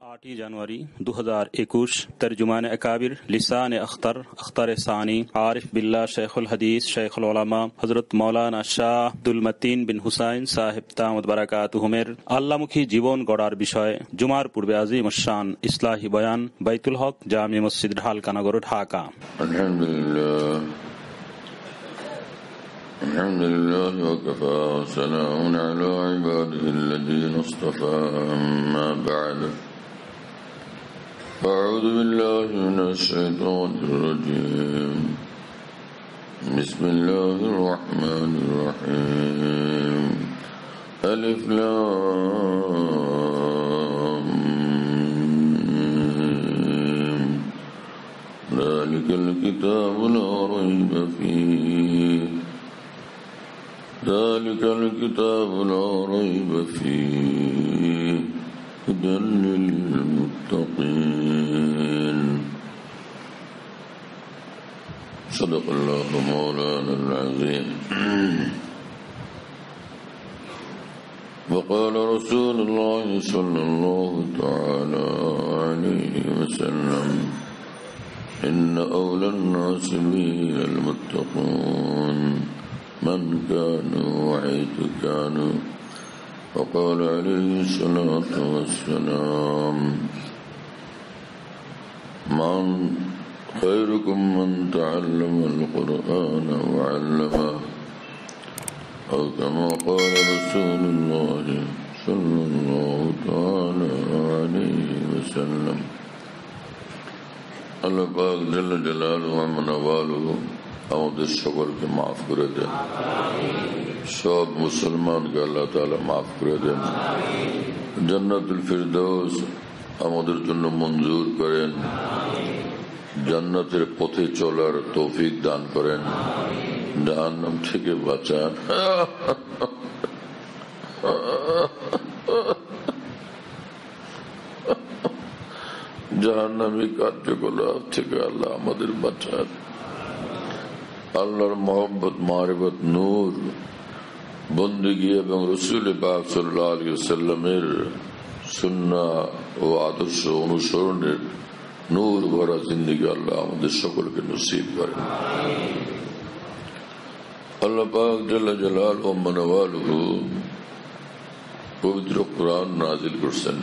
8 जनवरी 2021 तर्जुमान अकाबिर लिसान अख्तर सानी आरिफ बिल्ला शेखुल हदीस शेखुल उलमा हजरत मौलाना शाह আব্দুল মতিন বিন হুসাইন সাহেব দামত বারাকাতুহুমের আল্লামুখী জীবন গড়ার বিষয়ে জুমার পূর্বে আজিম শান ইসলাহি বয়ান বাইতুল হক জামি মসজিদ ঢালকানগর ঢাকা। الحمد لله وكفى وسلام على عباده الذين اصطفى أما بعد أعوذ بالله من الشيطان الرجيم بسم الله الرحمن الرحيم ألف لام ميم ذلك الكتاب لا ريب فيه ذلك الكتاب لا ريب فيه هدى للمتقين صدق الله مولانا العظيم وقال رسول الله صلى الله تعالى عليه وسلم إن أولى الناس بي المتقون من كانوا وحيث كانوا وقال عليه الصلاة والسلام من خيركم من تعلم القرآن وعلمه أو كما قال رسول الله صلى الله تعالى عليه وسلم আল্লাহ পাক জল্ল জালালুহু ওয়া মানওয়ালুহু আমাদের সকলকে মাফ করে দেন, সব মুসলমানকে আল্লাহ তাআলা মাফ করে দেন, জান্নাতুল ফিরদাউস আমাদের জন্য মঞ্জুর করেন, জান্নাতের পথে চলার তৌফিক দান করেন, জাহান্নাম থেকে বাঁচান। জাহান্নামী কার্যকলাপ থেকে আল্লাহ আমাদের বাঁচান। আল্লাহর মহব্বত মারিফত নূর বন্দেগী এবং রাসূল পাক সাল্লাল্লাহু আলাইহি ওয়াসাল্লামের সুন্নাহ ও আদর্শ অনুসরণের নূর ভরা জিন্দেগি আল্লাহ আমাদের সকলকে নসিব করেন। আল্লাহ পাক জাল্লা জালালুহু ওয়া মানওয়ালুহু পবিত্র কোরআন নাযিল করেছেন।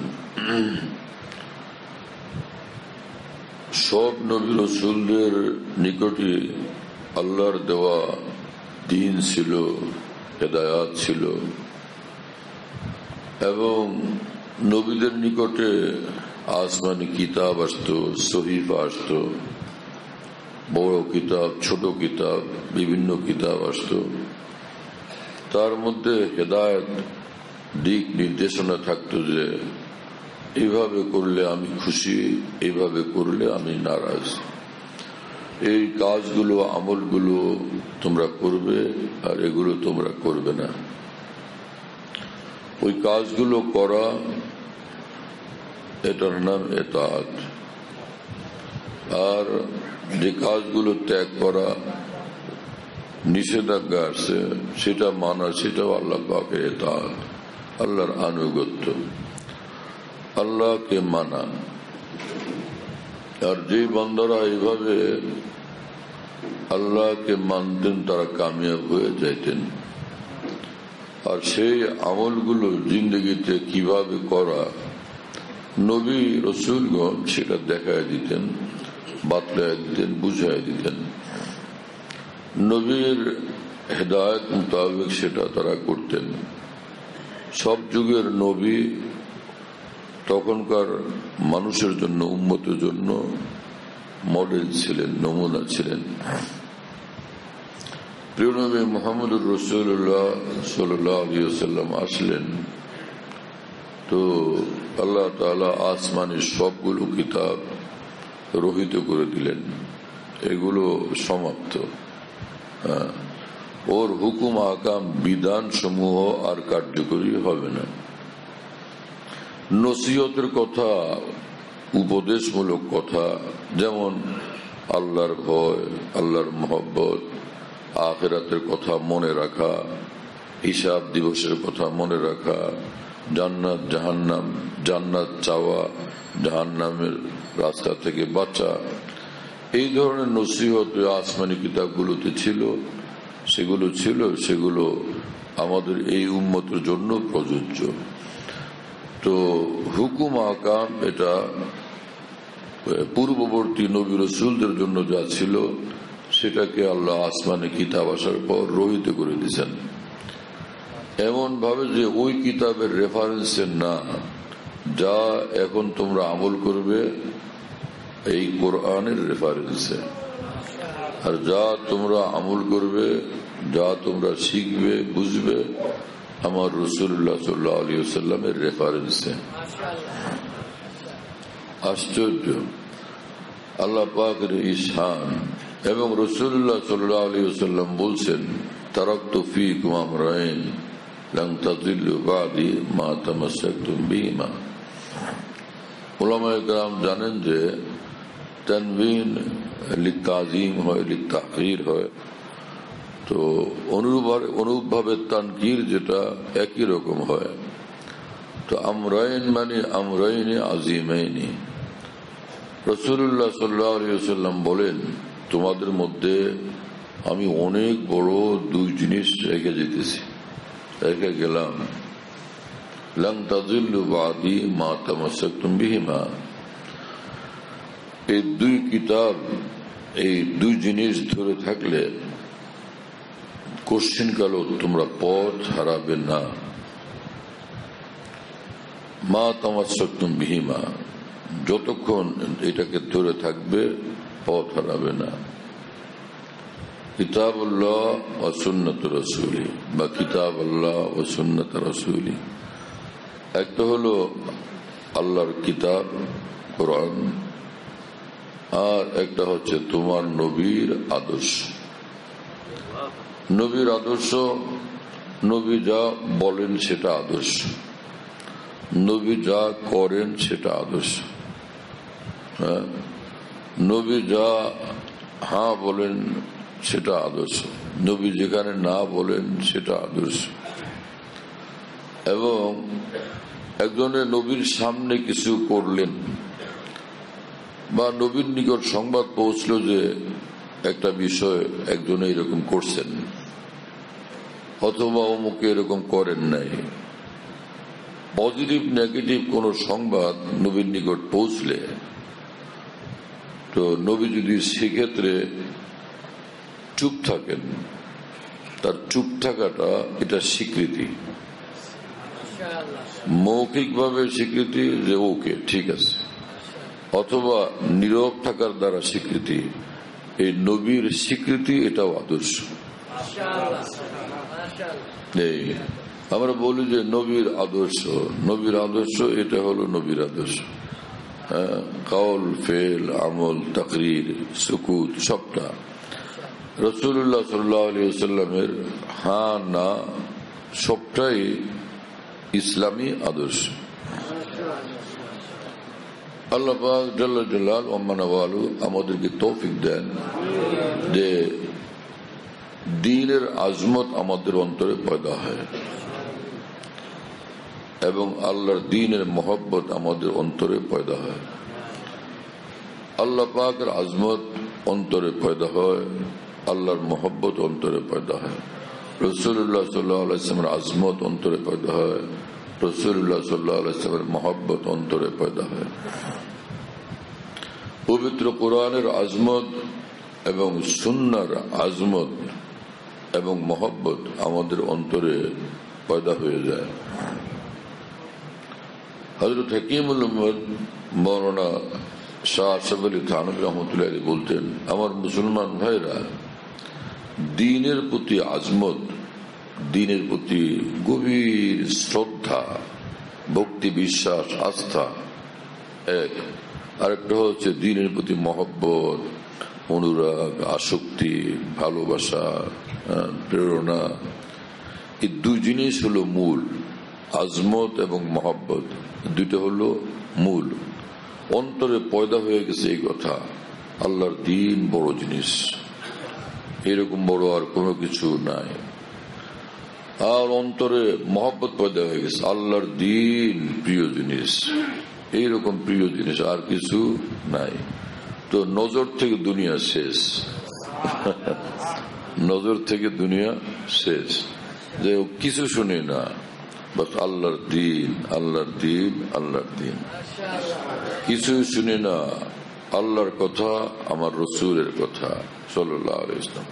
সব নবী রাসূলদের নিকটে আল্লাহর দেওয়া দ্বীন ছিল, হেদায়াত ছিল, এবং নবীদের নিকটে আসমানি কিতাব আসতো, সহিফা আসতো, বড় কিতাব, ছোট কিতাব, বিভিন্ন কিতাব আসতো। তার মধ্যে হেদায়েত দিক নির্দেশনা থাকতো যে এইভাবে করলে আমি খুশি, এইভাবে করলে আমি নারাজ, এই কাজগুলো আমলগুলো তোমরা করবে আর এগুলো তোমরা করবে না। ওই কাজগুলো করা, এটার নাম ইতাআত, আর যে কাজগুলো ত্যাগ করা, নিষেধাজ্ঞা আছে সেটা মানা, সেটাও আল্লাহ পাকের ইতাআত, আল্লাহর আনুগত্য, আল্লাহকে মানা। আর যে বান্দারা এইভাবে আল্লাহকে মানতেন তারা কামিয়াব হয়ে যাইতেন। আর সেই আমলগুলো জিন্দগিতে কিভাবে করা নবী রাসূলগণ সেটা দেখায় দিতেন, বাতলায় দিতেন, বুঝায় দিতেন। নবীর হেদায়েত মোতাবেক সেটা তারা করতেন। সব যুগের নবী তখনকার মানুষের জন্য, উম্মতের জন্য মডেল ছিলেন, নমুনা ছিলেন। প্রিয় নবী মুহাম্মদুর রাসূলুল্লাহ সাল্লাল্লাহু আলাইহি ওয়াসাল্লাম আসলেন তো আল্লাহ তাআলা আসমানের সবগুলো কিতাব রহিত করে দিলেন, এগুলো সমাপ্ত। ওর হুকুম আহকাম বিধান সমূহ আর কার্যকরী হবে না। নসিহতের কথা, উপদেশমূলক কথা, যেমন আল্লাহর ভয়, আল্লাহর মহব্বত, আখিরাতের কথা মনে রাখা, হিসাব দিবসের কথা মনে রাখা, জান্নাত জাহান্নাম, জান্নাত চাওয়া, জাহান্নামের রাস্তা থেকে বাঁচা, এই ধরনের নসিহত আসমানি কিতাবগুলোতে ছিল, সেগুলো আমাদের এই উম্মতের জন্য প্রযোজ্য। তো হুকুম আকাম এটা পূর্ববর্তী নবী রাসূলদের জন্য যা ছিল সেটাকে আল্লাহ আসমানে কিতাব আসার পর রহিত করে দিয়েছেন, এমন ভাবে যে ওই কিতাবের রেফারেন্সে না, যা এখন তোমরা আমল করবে এই কোরআনের রেফারেন্সে, আর যা তোমরা আমল করবে, যা তোমরা শিখবে বুঝবে আমার রাসূলুল্লাহ সাল্লাল্লাহু আলাইহি ওয়াসাল্লামের রেফারেন্সে। আশ্চর্য আল্লাহ পাকের ইহসান। এবং রাসূলুল্লাহ সাল্লাল্লাহু আলাইহি ওয়াসাল্লাম বলছেন, তারাকতু ফীকুম আমরাইন লান তাযিল্লু বা'দি মা তামাসসাকতুম বিহিমা। উলামায়ে কেরাম জানেন যে তানবিন লিতাযীম হয়, লিতাহকির হয়, তো অনুরূপভাবে তানকির যেটা একই রকম হয়। তো আমরাইন মানে আমরাইন আযীমাইনি। রাসূলুল্লাহ সাল্লাল্লাহু আলাইহি ওয়াসাল্লাম বলেন, তোমাদের মধ্যে আমি অনেক বড় দুই জিনিস রেখে যেতেছি, রেখে গেলাম। লান তাযিল্লু বা'দি মা তামাসসাকতুম বিহিমা। এই দুই কিতাব, এই দুই জিনিস ধরে থাকলে কোশ্চিন কালো তোমরা পথ হারাবে না। মা তামাসসাকতুম বিহিমা, যতক্ষণ এটাকে ধরে থাকবে পথ হারাবে না। কিতাবুল্লাহ ওয়া সুন্নাত রাসূলি, বা কিতাবুল্লাহ ওয়া সুন্নাত রাসূলি, একটা হলো আল্লাহর কিতাব কোরআন, আর একটা হচ্ছে তোমার নবীর আদর্শ। নবীর আদর্শ, নবী যা বলেন সেটা আদর্শ, নবী যা করেন সেটা আদর্শ। নবী যা হ্যাঁ বলেন সেটা আদর্শ, নবী যেখানে না বলেন সেটা আদর্শ। এবং একজনের নবীর সামনে কিছু করলেন, বা নবীর নিকট সংবাদ পৌঁছলো যে একটা বিষয় একজনে এরকম করছেন, অথবা অমুকে এরকম করেন নাই, পজিটিভ নেগেটিভ কোন সংবাদ নবীর নিকট পৌঁছলে, তো নবী যদি সেক্ষেত্রে চুপ থাকেন, তার চুপ থাকাটা এটা স্বীকৃতি, মৌখিকভাবে স্বীকৃতি যে ওকে ঠিক আছে, অথবা নীরব থাকার দ্বারা স্বীকৃতি। এই নবীর স্বীকৃতি, এটাও আদর্শ। আমরা বলি যে নবীর আদর্শ, নবীর আদর্শ, এটা হলো নবীর আদর্শ। কাউল, ফেল, আমল, তাকরীর, সুকুত, সবটা রাসূলুল্লাহ সাল্লাল্লাহু আলাইহি ওয়াসাল্লামের হ্যাঁ না সবটাই ইসলামী আদর্শ। আল্লাহ পাক জাল্লা জালালুহু ওয়া মানাওয়ালু আমাদেরকে তৌফিক দেন যে দ্বীনের আজমত আমাদের অন্তরে পয়দা হয়, এবং আল্লাহর দ্বীনের মহব্বত আমাদের অন্তরে পয়দা হয়। আল্লাহ পাকের আজমত অন্তরে পয়দা হয়, আল্লাহর মহব্বত অন্তরে পয়দা হয়, রাসূলুল্লাহ সাল্লাল্লাহু আলাইহি ওয়াসাল্লামের আজমত অন্তরে পয়দা হয়, রাসূলুল্লাহ সাল্লাল্লাহু আলাইহি ওয়াসাল্লামের মহব্বত অন্তরে পয়দা হয়। পবিত্র কোরআনের আজমত এবং সুন্নাহর আজমত এবং মহব্বত আমাদের অন্তরে পয়দা হয়ে যায়। হযরত হাকিমুল উম্মত মাওলানা শাহ আশরাফ আলী থানভী রাহমাতুল্লাহ আলাইহি বলতেন, আমার মুসলমান ভাইরা, দ্বীনের প্রতি আজমত, দ্বীনের প্রতি গভীর শ্রদ্ধা, ভক্তি, বিশ্বাস, আস্থা এক, আরেকটা হচ্ছে দ্বীনের প্রতি মহব্বত, অনুরাগ, আসক্তি, ভালোবাসা, প্রেরণা। এই দুই জিনিস হলো মূল। আজমত এবং মহব্বত দুইটা হলো মূল। অন্তরে পয়দা হয়ে গেছে এই কথা, আল্লাহর দ্বীন বড় জিনিস, এরকম বড় আর কোনো কিছু নাই। আর অন্তরে মহব্বত পয়দা হয়ে গেছে, আল্লাহর দিন প্রিয় জিনিস, এইরকম প্রিয় জিনিস আর কিছু নাই। তো নজর থেকে দুনিয়া শেষ, নজর থেকে দুনিয়া শেষ, যে কিছু শুনি না, বাস আল্লাহর দিন, আল্লাহর দিন, আল্লাহর দিন, কিছু শুনি না, আল্লাহর কথা, আমার রসুলের কথা সাল্লাল্লাহু আলাইহি ওয়াসাল্লাম,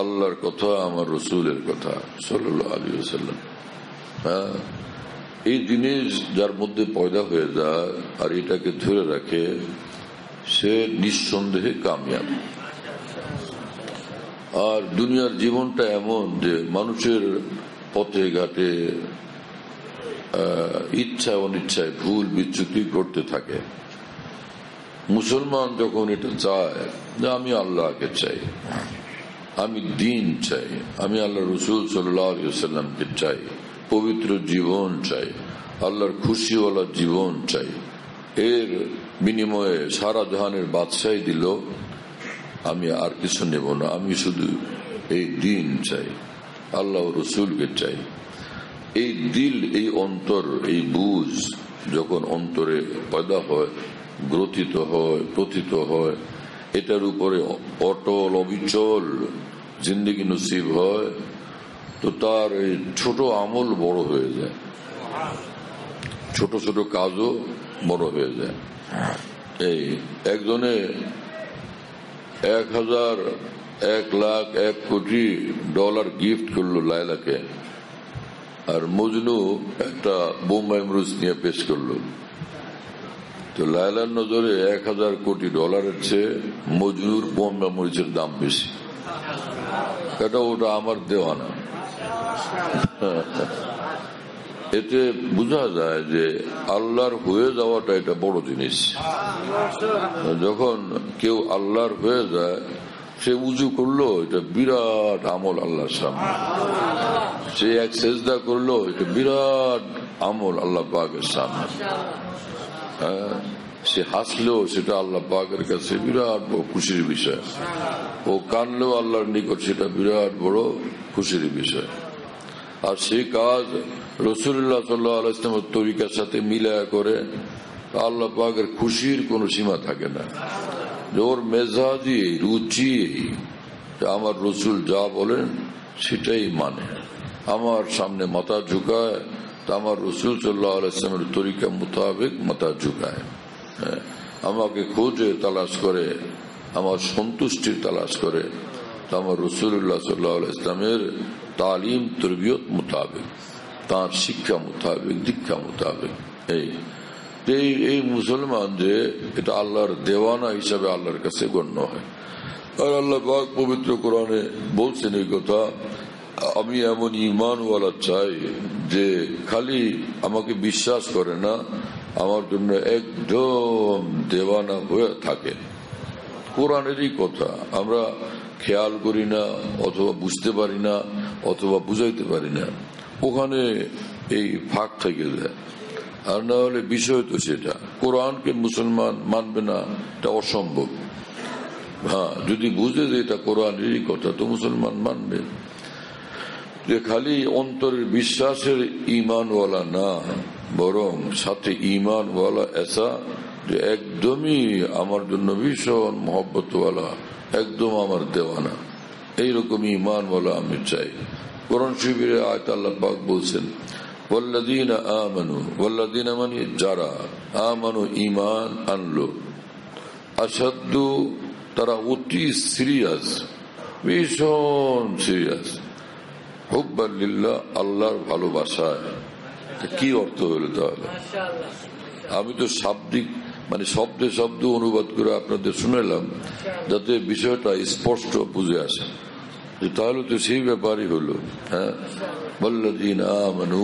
আল্লাহর কথা, আমার রসুলের কথা সাল্লাল্লাহু আলাইহি ওয়াসাল্লাম। এই জিনিস যার মধ্যে পয়দা হয়ে যায় আর এটাকে ধরে রাখে, সে নিঃসন্দেহে কামিয়াব। আর দুনিয়ার জীবনটা এমন যে মানুষের পথে ঘাটে ইচ্ছা অনিচ্ছায় ভুল বিচ্যুতি করতে থাকে। মুসলমান যখন এটা চায় যে আমি আল্লাহকে চাই, আমি দিন চাই, আমি আল্লাহ রসুল সাল্লাল্লাহু আলাইহি ওয়াসাল্লামকে চাই, পবিত্র জীবন চাই, আল্লাহর খুশিওয়ালা জীবন চাই, এর বিনিময়ে সারা জাহানের বাদশাহী দিল, আমি আর কিছু নেব না, আমি শুধু এই দিন চাই, আল্লাহ রসুলকে চাই। এই দিল, এই অন্তর, এই বুঝ যখন অন্তরে পয়দা হয়, গ্রথিত হয়, প্রথিত হয়, এটার উপরে অটল অবিচল জিন্দেগি নসিব হয়, তো তার এই ছোট আমল বড় হয়ে যায়, ছোট ছোট কাজও বড় হয়ে যায়। এই একজনে 1000, 1 লাখ, 1 কোটি ডলার গিফট করলো লায়লাকে, আর মজনু একটা বোম্বাই মরুচ নিয়ে পেশ করলো। তো লায়লার নজরে 1000 কোটি ডলারের চেয়ে মজনুর বোম্বাই মরিচের দাম বেশি। ওটা আমার দেওয়া না। এতে বোঝা যায় যে আল্লাহর হয়ে যাওয়াটা এটা বড় জিনিস। যখন কেউ আল্লাহর হয়ে যায়, সে উজু করলো, এটা বিরাট আমল আল্লাহর সামনে। সে এক সেজদা করলো, এটা বিরাট আমল আল্লাহ পাকের সামনে। সে হাসলেও সেটা আল্লাহ পাকের কাছে বিরাট বড় খুশির বিষয়। ও কানলেও আল্লাহর নিকট সেটা বিরাট বড় খুশির বিষয়। আর সেই কাজ রাসূলুল্লাহ সাল্লাল্লাহু আলাইহি ওয়াসাল্লামের তরিকার সাথে মিলায়া করে, আল্লাহ পাকের খুশির কোনো সীমা থাকে না। ওর মেজাজি, রুচি, আমার রসুল যা বলেন সেটাই মানে, আমার সামনে মাথা ঝুঁকায়, তা আমার রসুল সাল্লাল্লাহু আলাইহি ওয়াসাল্লামের তরিকা মোতাবেক মাথা ঝুঁকায়, আমাকে খোঁজে, তালাশ করে, আমার সন্তুষ্টির তালাশ করে, তা আমার রসুল্লাহ সাল্লাল্লাহু আলাইহি ওয়াসাল্লামের তালিম তরবিয়ত মোতাবেক, তার শিক্ষা মোতাবেক, দীক্ষা মোতাবেক। এই মুসলমান যে এটা আল্লাহর দেওয়ানা হিসাবে আল্লাহর কাছে গণ্য হয়। আর আল্লাহ পাক পবিত্র কোরআনে বলছেন এই কথা, আমি এমন ঈমানওয়ালা চাই যে খালি আমাকে বিশ্বাস করে না, আমার জন্য একদম দেওয়ানা হয়ে থাকে। কোরআনেরই কথা আমরা খেয়াল করি না, অথবা বুঝতে পারি না, অথবা বুঝাইতে পারি না, ওখানে এই ফাঁক থেকে যায়। আর না হলে বিষয় তো সেটা, কোরআনকে মুসলমান মানবে না, এটা অসম্ভব। যদি বুঝে যে এটা কোরআনেরই কথা, তো মুসলমান মানবে। যে খালি অন্তরের বিশ্বাসের ঈমানওয়ালা না, বরং সাথে ঈমানওয়ালা এসা যে একদমই আমার জন্য ভীষণ মহব্বতওয়ালা, একদম আমার দেওয়ানা, এইরকম ঈমানওয়ালা আমি চাই। কোরআন শরীফের আয়াত আল্লাহ পাক বলছেন, ওয়াল্লাযীনা আমানু, ওয়াল্লাযীনা মানে যারা, আমানু ঈমান আনলো, আশাদ্দু তারা অতি সিরিয়াস, ভীষণ সিরিয়াস, হুব্বান লিল্লাহ আল্লাহর ভালোবাসায়। কি অর্থ হলো তাহলে? আমি তো শাব্দিক মানে শব্দে শব্দ অনুবাদ করে আপনাদের শুনাইলাম, যাতে বিষয়টা স্পষ্ট বুঝে আসে। তাহলে তো সেই ব্যাপারই হলো। ওয়াল্লাযীনা আমানু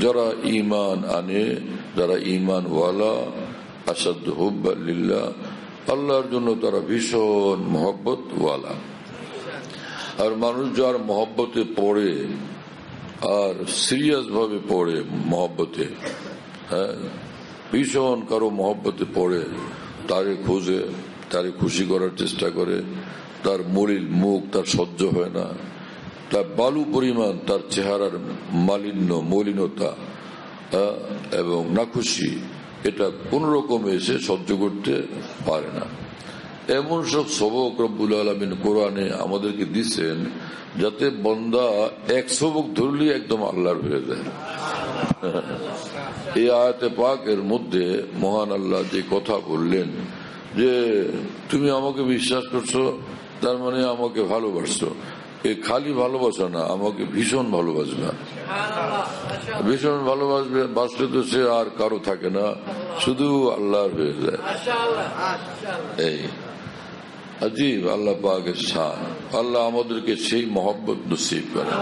যারা ঈমান আনে, যারা ঈমানওয়ালা, আশাদ্দু হুব্বান লিল্লাহ আল্লাহর জন্য তারা ভীষণ মহব্বতওয়ালা। আর মানুষ যার মহব্বতে পড়ে আর সিরিয়াস ভাবে পড়ে মহব্বতে, ভীষণ কারো মহব্বতে পড়ে, তারে খোঁজে, তারে খুশি করার চেষ্টা করে, তার মলিন মুখ তার সহ্য হয় না, তার বালু পরিমাণ তার চেহারার মলিনতা এবং নাখুশি, এটা কোন রকমে এসে সহ্য করতে পারে না। এমন সব সবক রব্বুল আলামিন কোরআনে আমাদেরকে দিচ্ছেন যাতে বান্দা এক সবক ধরলে একদম আল্লাহর হয়ে যায়। এই আয়াতে পাকের মধ্যে মহান আল্লাহ যে কথা বললেন যে তুমি আমাকে বিশ্বাস করছো, তার মানে আমাকে ভালোবাসছো। এ খালি ভালোবাসা না, আমাকে ভীষণ ভালোবাসবে, ভীষণ ভালোবাসবে। বাসলে তো সে আর কারো থাকে না, শুধু আল্লাহর হয়ে যায়। এই আজীব আল্লাহ পাকের শান। আল্লাহ আমাদেরকে সেই মহব্বত নসিব করে।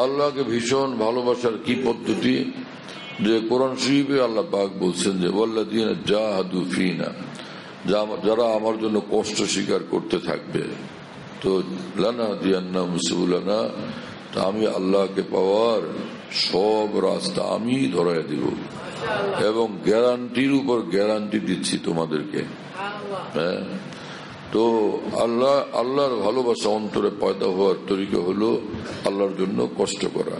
আল্লাহকে ভীষণ ভালোবাসার কি পদ্ধতি, যে কোরআন শরীফে আল্লাহ পাক বলছেন যে ওয়াল্লাযীনা জাহাদু ফীনা, যারা আমার জন্য কষ্ট স্বীকার করতে থাকবে, তো লানাহদিয়ান্নাহুম সুবুলানা, আমি আল্লাহকে পাওয়ার সব রাস্তা আমি ধরায় দিব এবং গ্যারান্টির উপর গ্যারান্টি দিচ্ছি তোমাদেরকে। হ্যাঁ, তো আল্লাহর ভালোবাসা অন্তরে পয়দা হওয়ার তরিকা হলো আল্লাহর জন্য কষ্ট করা।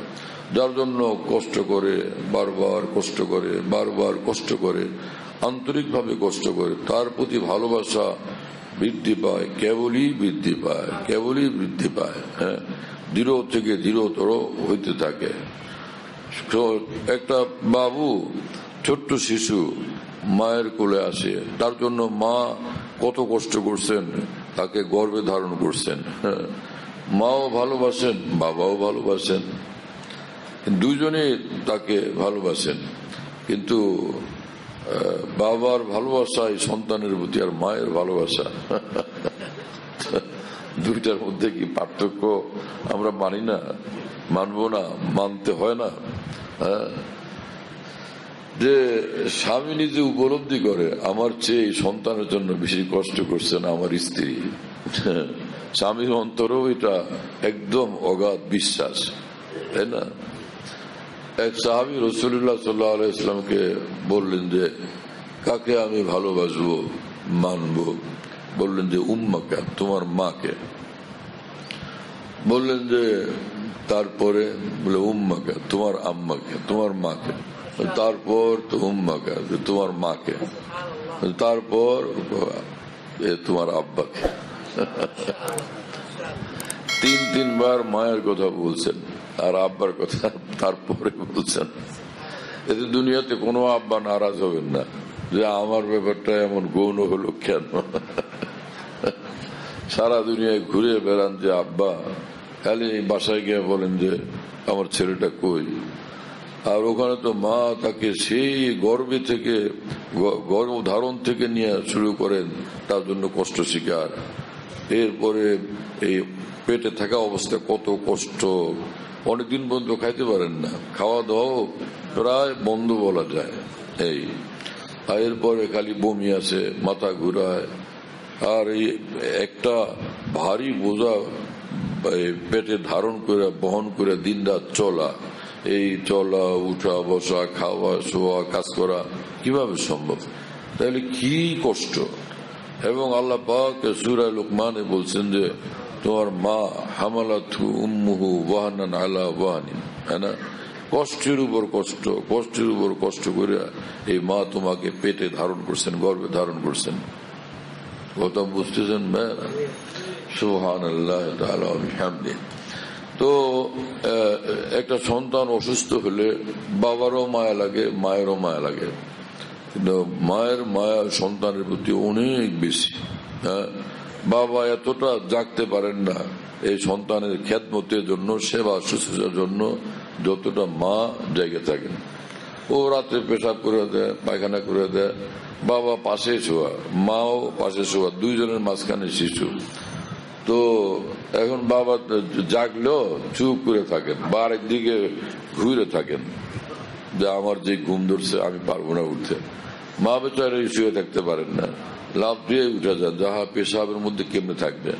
যার জন্য কষ্ট করে, বারবার কষ্ট করে, বারবার কষ্ট করে, আন্তরিকভাবে কষ্ট করে, তার প্রতি ভালোবাসা বৃদ্ধি পায়, কেবলই বৃদ্ধি পায়, কেবলই বৃদ্ধি পায়। হ্যাঁ, দৃঢ় থেকে দৃঢ়তর হইতে থাকে। একটা বাবু, ছোট্ট শিশু মায়ের কোলে আসে, তার জন্য মা কত কষ্ট করছেন, তাকে গর্ভে ধারণ করছেন। মাও ভালোবাসেন, বাবাও ভালোবাসেন, দুইজনে তাকে ভালোবাসেন। কিন্তু বাবার ভালোবাসায় সন্তানের প্রতি আর মায়ের ভালোবাসা, দুইটার মধ্যে কি পার্থক্য আমরা মানি না, মানবো না, মানতে হয় না। যে স্বামী নিজে উপলব্ধি করে আমার চেয়ে সন্তানের জন্য বেশি কষ্ট করছেন আমার স্ত্রী, স্বামীর অন্তরেও এটা একদম অগাধ বিশ্বাস, তাই না? এক সাহাবী রাসূলুল্লাহ সাল্লাল্লাহু আলাইহি ওয়াসাল্লামকে বললেন যে কাকে আমি ভালোবাসবো, মানবো? বললেন যে উম্মাকা, তোমার মাকে। বললেন যে তারপরে? বলে উম্মাকা, তোমার আম্মাকে, তোমার মাকে। তারপর তো উম্মাকা, তোমার মাকে। তারপর তোমার আব্বাকে। তিনবার মায়ের কথা বলছেন আর আব্বার কথা তারপরে বলছেন। এতে দুনিয়াতে কোনো আব্বা নারাজ হবেন না যে আমার ব্যাপারটা এমন গৌণ হলো কেন। সারা দুনিয়ায় ঘুরে বেড়ান যে আব্বা, খালি বাসায় গিয়ে বলেন যে আমার ছেলেটা কই। আর ওখানে তো মা তাকে সেই গর্ভে থেকে, গর্ভধারণ থেকে নিয়ে শুরু করেন, তার জন্য কষ্ট স্বীকার। এরপরে এই পেটে থাকা অবস্থা কত কষ্ট, অনেকদিন পর্যন্ত খাইতে পারেন না, খাওয়া দাওয়া প্রায় বন্ধ বলা যায়। এই এরপরে খালি বমি আসে, মাথা ঘুরায়, আর এই একটা ভারী বোঝা পেটে ধারণ করে বহন করে দিন রাত চলা, এই চলা, উঠা, বসা, খাওয়া, শোয়া, কাজ করা কিভাবে সম্ভব? তাহলে কি কষ্ট। এবং আল্লাহ পাক সূরা লুকমানে বলছেন যে তোমার মা হামালাতহু উম্মুহু ওয়াহানান আলা ওয়াহানিন, তাই না? কষ্টের উপর কষ্ট, কষ্টের উপর কষ্ট করে এই মা তোমাকে পেটে ধারণ করছেন, গর্ভে ধারণ করছেন। কথা বুঝতেছেন ভাইরা? সুবহানাল্লাহ তাআলা ওয়া বিহামদিহি। তো একটা সন্তান অসুস্থ হলে বাবারও মায়া লাগে, মায়েরও মায়া লাগে, কিন্তু মায়ের মায়া সন্তানের প্রতি অনেক বেশি। হ্যাঁ, বাবা এতটা জাগতে পারেন না এই সন্তানের খেদমতের জন্য, সেবা শুশ্রূষার জন্য, যতটা মা জেগে থাকেন। ও রাত্রে পেশাব করে দেয়, পায়খানা করে দেয়, বাবা পাশে শোয়া, মাও পাশে শোয়া, দুইজনের মাঝখানে শিশু। তো এখন বাবা জাগলেও চুপ করে থাকেন বা আরেকদিকে ঘুরে থাকেন যে আমার যে ঘুম ধরছে আমি পারবো না উঠতে। মা বেচারে শুয়ে থাকতে পারেন না, লাভ দিয়ে উঠে যান, যাহা পেশাবের মধ্যে কেমনে থাকবে।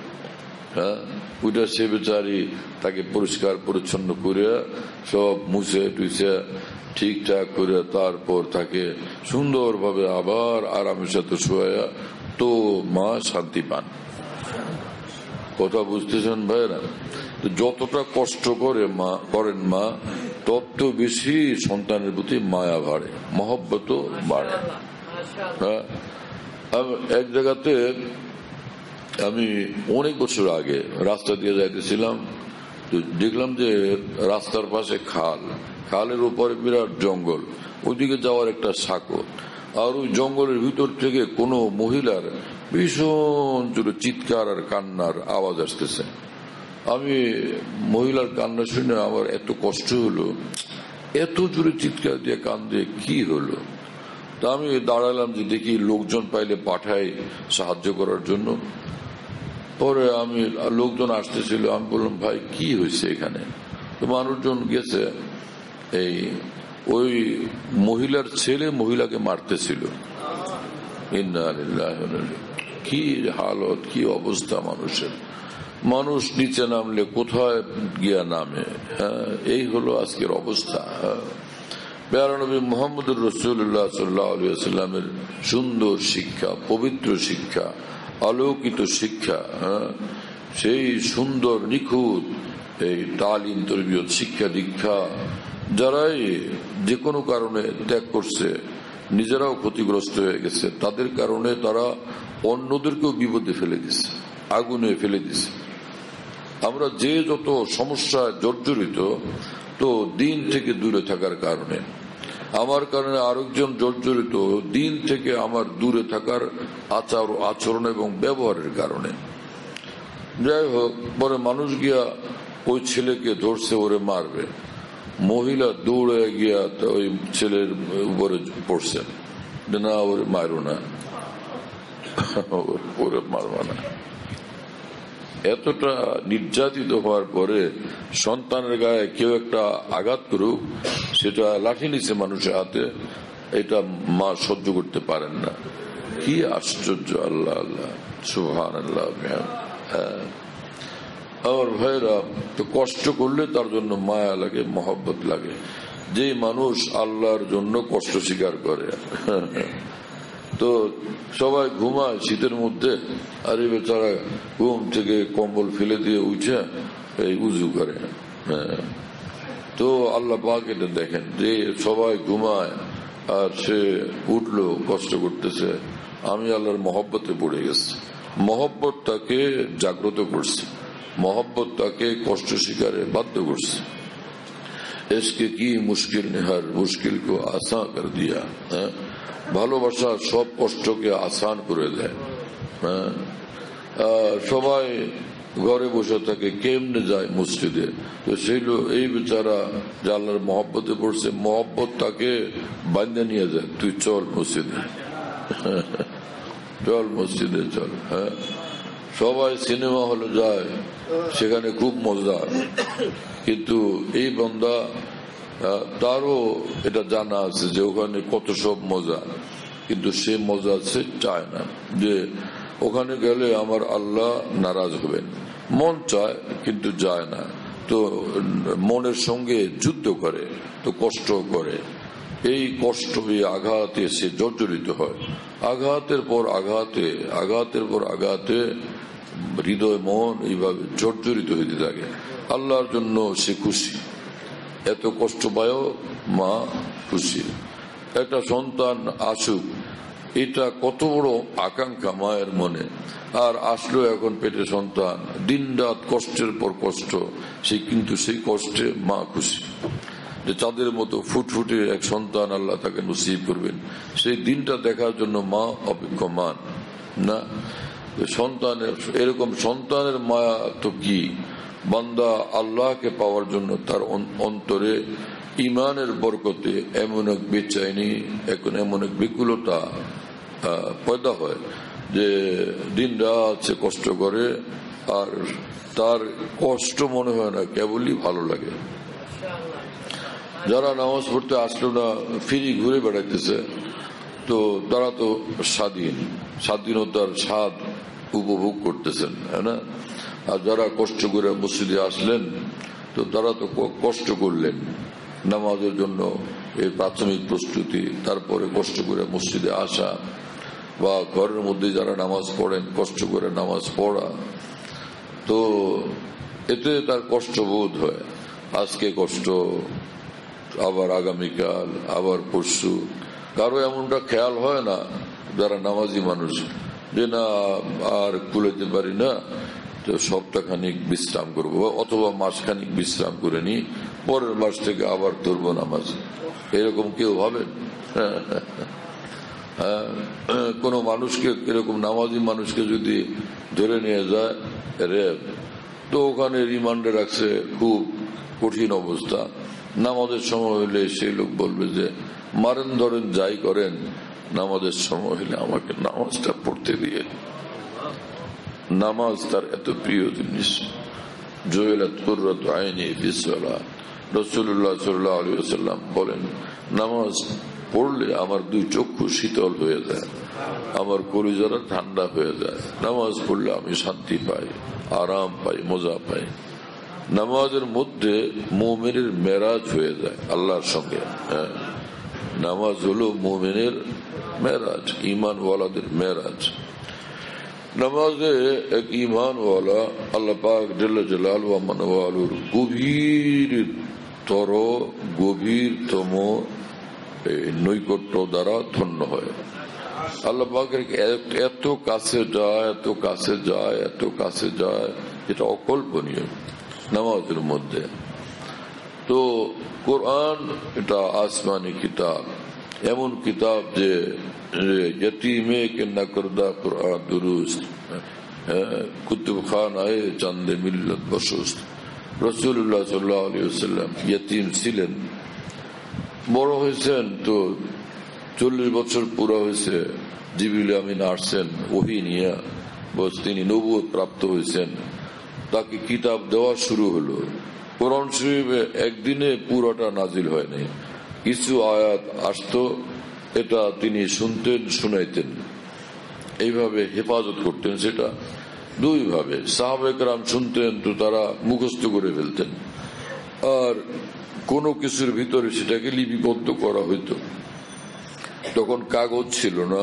হ্যাঁ, ওইটা সে বেচারি তাকে পরিষ্কার পরিচ্ছন্ন করে সব মুছে টুছে ঠিকঠাক করে তারপর তাকে সুন্দরভাবে আবার আরামের সাথে শোয়া, তো মা শান্তি পান। কথা বুঝতেছেন ভাইরা? যতটা কষ্ট করেন মা, তত বেশি সন্তানের প্রতি মায়া বাড়ে, মহব্বত বাড়ে। এক জায়গাতে আমি অনেক বছর আগে রাস্তা দিয়ে যাইতেছিলাম, দেখলাম যে রাস্তার পাশে খালের উপরে বিরাট জঙ্গল, ওইদিকে যাওয়ার একটা সাঁকো, আর ওই জঙ্গলের ভিতর থেকে কোনো মহিলার ভীষণ জোরে চিৎকার আর কান্নার আওয়াজ আসতেছে। আমি মহিলার কান্না শুনে আমার এত কষ্ট হলো, এত জোরে চিৎকার দিয়ে কান্দে কি হলো। তা আমি দাঁড়ালাম যে দেখি লোকজন পাইলে পাঠাই সাহায্য করার জন্য। পরে আমি লোকজন আসতেছিল, আমি বললাম ভাই কি হয়েছে এখানে? তো মানুষজন গেছে, এই ওই মহিলার ছেলে মহিলাকে মারতেছিল। কি হালত, কি অবস্থা মানুষের! মানুষ নিচে নামলে কোথায় গিয়া নামে। এই হলো আজকের অবস্থা। প্যারা নবী মুহাম্মদুর রাসূলুল্লাহ সাল্লাল্লাহু আলাইহি ওয়াসাল্লামের সুন্দর শিক্ষা, পবিত্র শিক্ষা, আলোকিত শিক্ষা, সেই সুন্দর নিখুঁত এই তালিম তরবিয়ত শিক্ষা দীক্ষা যারাই যে কোনো কারণে ত্যাগ করছে, নিজেরাও ক্ষতিগ্রস্ত হয়ে গেছে, তাদের কারণে তারা অন্যদেরকেও বিপদে ফেলে দিছে, আগুনে ফেলে দিছে। আমরা যে যত সমস্যায় জর্জরিত, তো দিন থেকে দূরে থাকার কারণে, আমার কারণে আরেকজন জর্জরিত, দিন থেকে আমার দূরে থাকার আচরণ এবং ব্যবহারের কারণে। যাই হোক, পরে মানুষ গিয়া ওই ছেলেকে ধরছে, ওরে মারবে, মহিলা দৌড়ে গিয়া ওই ছেলের উপরে পড়ছে, না ওরে মারো না, ওরে মারবা না। এতটা নির্যাতিত হওয়ার পরে সন্তানের গায়ে কেউ একটা আঘাত করুক, সেটা লাঠি নিচে মানুষের হাতে, এটা মা সহ্য করতে পারেন না। কি আশ্চর্য! আল্লাহ আল্লাহ, সুবহানাল্লাহ। আমার ভাইরা, তো কষ্ট করলে তার জন্য মায়া লাগে, মহব্বত লাগে। যে মানুষ আল্লাহর জন্য কষ্ট স্বীকার করে, তো সবাই ঘুমায় শীতের মধ্যে, আর এই বেচারা ঘুম থেকে কম্বল ফেলে দিয়ে উঠে এই উজু করে। তো আল্লাহ পাক এটা দেখেন যে সবাই ঘুমায় আর সে উঠলো, কষ্ট করতেছে। আমি আল্লাহর মহব্বতে পড়ে গেছি, মহব্বত তাকে জাগ্রত করছে, মহব্বত তাকে কষ্ট স্বীকারে বাধ্য করছে। এসকে কি মুশকিল নেহার মুশকিল কো আসান কর দিয়া। ভালোবাসা সব কষ্টকে আসান করে দেয়। সবাই ঘরে বসে থাকে, কেমনে যায় মসজিদে? তো সেইগুলো এই বেচারা যে আল্লাহর মহব্বতে পড়ছে, মহব্বত তাকে বান্ধে নিয়ে যায়, তুই চল মসজিদে, চল মসজিদে চল। সবাই সিনেমা হলে যায়, সেখানে খুব মজা, কিন্তু এই বান্দা তারও এটা জানা আছে যে ওখানে কত সব মজা, কিন্তু সে মজা সে চায় না, যে ওখানে গেলে আমার আল্লাহ নারাজ হবেন। মন চায় কিন্তু যায় না, তো মনের সঙ্গে যুদ্ধ করে, তো কষ্ট করে। এই কষ্ট, এই আঘাতে সে জর্জরিত হয়, আঘাতের পর আঘাতে, আঘাতের পর আঘাতে হৃদয় মন এইভাবে জর্জরিত হইতে থাকে। আল্লাহর জন্য সে খুশি, এত কষ্ট পায়ও মা খুশি। একটা সন্তান আসুক, এটা কত বড় আকাঙ্ক্ষা মায়ের মনে। আর আসলো এখন পেটে সন্তান, দিন রাত কষ্টের পর কষ্ট, সে কিন্তু সেই কষ্টে মা খুশি যে চাঁদের মতো ফুটফুটে এক সন্তান আল্লাহ তাকে নসিব করবেন। সেই দিনটা দেখার জন্য মা অপেক্ষমান না। সন্তানের এরকম সন্তানের মায়া তো কি! বান্দা আল্লাহকে পাওয়ার জন্য তার অন্তরে ইমানের বরকতে এমন এক বেচাইনি, এমন এক বিকুলতা পয়দা হয় যে দিন রাত সে কষ্ট করে, আর তার কষ্ট মনে হয় না, কেবলই ভালো লাগে। যারা নামাজ পড়তে আসলো না, ফিরি ঘুরে বেড়াইতেছে, তো তারা তো স্বাধীনতার স্বাদ উপভোগ করতেছেন, হ্যাঁ না? আর যারা কষ্ট করে মসজিদে আসলেন, তো তারা তো কষ্ট করলেন নামাজের জন্য, এই প্রাথমিক প্রস্তুতি, তারপরে কষ্ট করে মসজিদে আসা, বা ঘরের মধ্যে যারা নামাজ পড়েন কষ্ট করে নামাজ পড়া। তো এতে তার কষ্ট বোধ হয়, আজকে কষ্ট, আবার আগামীকাল, আবার পরশু। কারো এমনটা খেয়াল হয় না যারা নামাজি মানুষ, যে না আর কুলাইতে পারি না, তো সপ্তাহখানিক বিশ্রাম করবো অথবা মাসখানিক বিশ্রাম করে নি, পরের মাস থেকে আবার ধরবো নামাজ। এরকম কেউ ভাবেন? কোন মানুষকে, এরকম নামাজি মানুষকে যদি ধরে নিয়ে যায় র্যাব, তো ওখানে রিমান্ডে রাখছে, খুব কঠিন অবস্থা। নামাজের সময় হলে সেই লোক বলবে যে মারেন ধরেন যাই করেন, নামাজের সময় হলে আমাকে নামাজটা পড়তে দিয়ে। নামাজ তার এত প্রিয় জিনিস। জুইলাত কুররাতু আইনি ফিস সালাহ, রাসূলুল্লাহ সাল্লাল্লাহু আলাইহি ওয়াসাল্লাম বলেন, নামাজ পড়লে আমার দুই চক্ষু শীতল হয়ে যায়, আমার কলিজাটা ঠান্ডা হয়ে যায়। নামাজ পড়লে আমি শান্তি পাই, আরাম পাই, মজা পাই। নামাজের মধ্যে মুমিনের মেরাজ হয়ে যায় আল্লাহর সঙ্গে। নামাজ হলো মুমিনের মেরাজ, ঈমানওয়ালাদের মেরাজ। নামাজে এক ঈমানওয়ালা আল্লাহ পাক জাল্লা জালালুহু ওয়া মানওয়ালুর গভীরতম নৈকট্য দ্বারা ধন্য হয়। আল্লাহ পাকের এত কাছে যায়, এত কাছে যায়, এত কাছে যায়, এটা অকল্পনীয় নামাজের মধ্যে। তো কোরআন এটা আসমানি কিতাব, এমন কিতাব যে यतीमे के नकरदा कुरान दुरुस्त, कुतुब खान आए चांदे मिल्लत बशुस्त। রাসূলুল্লাহ সাল্লাল্লাহু আলাইহি ওয়াসাল্লাম ইয়তীম ছিলেন, বড় হয়েছেন, তো 40 বছর পুরো হয়েছে, জিবরিল আমিন আসছেন ওহী নিয়ে, বস তিনি নবুয়ত প্রাপ্ত হয়েছেন, তাকে কিতাব দেওয়া শুরু হলো। কোরআন শরীফে একদিনে পুরোটা নাজিল হয় নাই, কিছু আয়াত আসতো, এটা তিনি শুনতেন, শুনাইতেন, এইভাবে হেফাজত করতেন। সেটা দুই ভাবে, সাহাবায়ে কেরাম শুনতেন তো তারা মুখস্থ করে ফেলতেন, আর কোনো কিছুর ভিতরে সেটাকে লিপিবদ্ধ করা হইতো। তখন কাগজ ছিল না,